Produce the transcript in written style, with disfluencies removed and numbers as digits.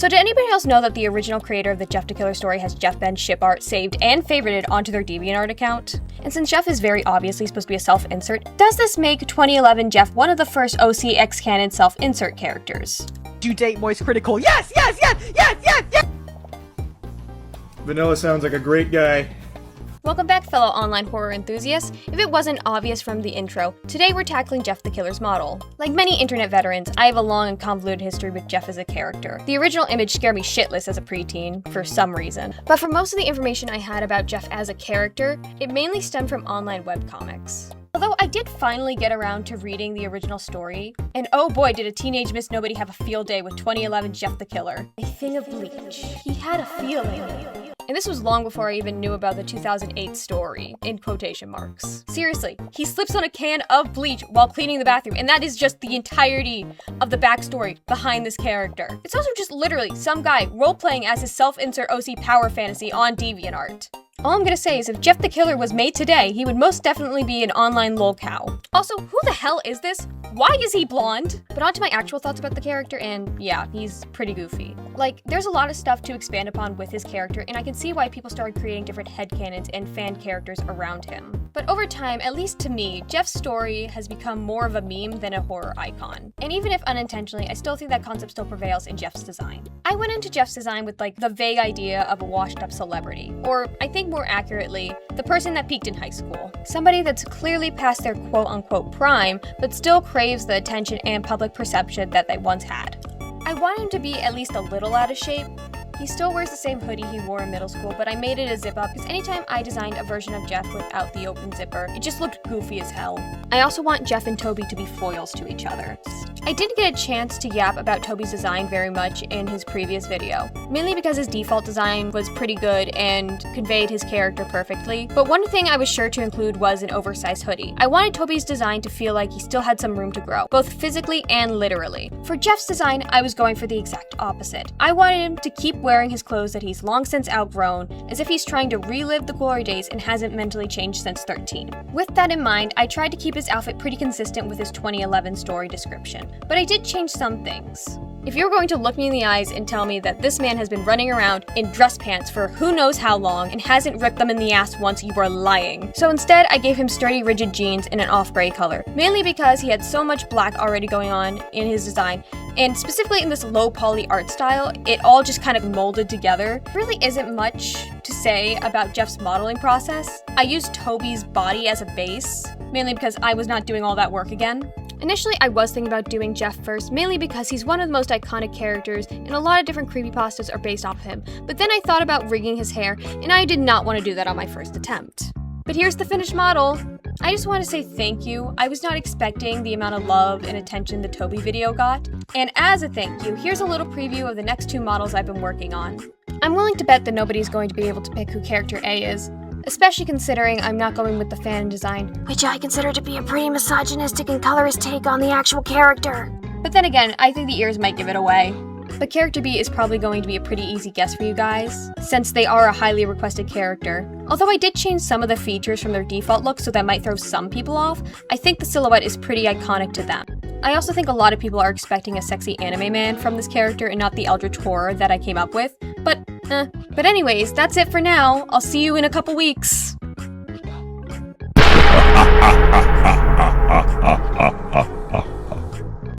So did anybody else know that the original creator of the Jeff the Killer story has Jeff Ben's ship art saved and favorited onto their DeviantArt account? And since Jeff is very obviously supposed to be a self-insert, does this make 2011 Jeff one of the first OC X-canon self-insert characters? Due date Moist Critical. Yes, yes, yes, yes, yes, yes! Vanilla sounds like a great guy. Welcome back, fellow online horror enthusiasts. If it wasn't obvious from the intro, today we're tackling Jeff the Killer's model. Like many internet veterans, I have a long and convoluted history with Jeff as a character. The original image scared me shitless as a preteen, for some reason. But for most of the information I had about Jeff as a character, it mainly stemmed from online webcomics. Although I did finally get around to reading the original story, and oh boy did a teenage Miss.nobody have a field day with 2011 Jeff the Killer. A thing of bleach. He had a feeling. And this was long before I even knew about the 2008 story, in quotation marks. Seriously, he slips on a can of bleach while cleaning the bathroom, and that is just the entirety of the backstory behind this character. It's also just literally some guy role-playing as his self-insert OC power fantasy on DeviantArt. All I'm gonna say is if Jeff the Killer was made today, he would most definitely be an online lolcow. Also, who the hell is this? Why is he blonde? But on to my actual thoughts about the character, and yeah, he's pretty goofy. Like, there's a lot of stuff to expand upon with his character, and I can see why people started creating different headcanons and fan characters around him. But over time, at least to me, Jeff's story has become more of a meme than a horror icon. And even if unintentionally, I still think that concept still prevails in Jeff's design. I went into Jeff's design with like the vague idea of a washed up celebrity, or I think more accurately, the person that peaked in high school. Somebody that's clearly past their quote-unquote prime, but still craves the attention and public perception that they once had. I want him to be at least a little out of shape. He still wears the same hoodie he wore in middle school, but I made it a zip-up because anytime I designed a version of Jeff without the open zipper, it just looked goofy as hell. I also want Jeff and Toby to be foils to each other. I didn't get a chance to yap about Toby's design very much in his previous video, mainly because his default design was pretty good and conveyed his character perfectly, but one thing I was sure to include was an oversized hoodie. I wanted Toby's design to feel like he still had some room to grow, both physically and literally. For Jeff's design, I was going for the exact opposite. I wanted him to keep wearing his clothes that he's long since outgrown, as if he's trying to relive the glory days and hasn't mentally changed since 13. With that in mind, I tried to keep his outfit pretty consistent with his 2011 story description, but I did change some things. If you're going to look me in the eyes and tell me that this man has been running around in dress pants for who knows how long and hasn't ripped them in the ass once, you are lying. So instead, I gave him sturdy, rigid jeans in an off-gray color, mainly because he had so much black already going on in his design, and specifically in this low poly art style, it all just kind of molded together. Really isn't much to say about Jeff's modeling process. I used Toby's body as a base, mainly because I was not doing all that work again. Initially, I was thinking about doing Jeff first, mainly because he's one of the most iconic characters, and a lot of different creepypastas are based off of him. But then I thought about rigging his hair, and I did not want to do that on my first attempt. But here's the finished model. I just want to say thank you. I was not expecting the amount of love and attention the Toby video got. And as a thank you, here's a little preview of the next two models I've been working on. I'm willing to bet that nobody's going to be able to pick who character A is, especially considering I'm not going with the fan design, which I consider to be a pretty misogynistic and colorist take on the actual character. But then again, I think the ears might give it away. But character B is probably going to be a pretty easy guess for you guys, since they are a highly requested character. Although I did change some of the features from their default look, so that might throw some people off, I think the silhouette is pretty iconic to them. I also think a lot of people are expecting a sexy anime man from this character and not the eldritch horror that I came up with, but anyways, that's it for now. I'll see you in a couple weeks.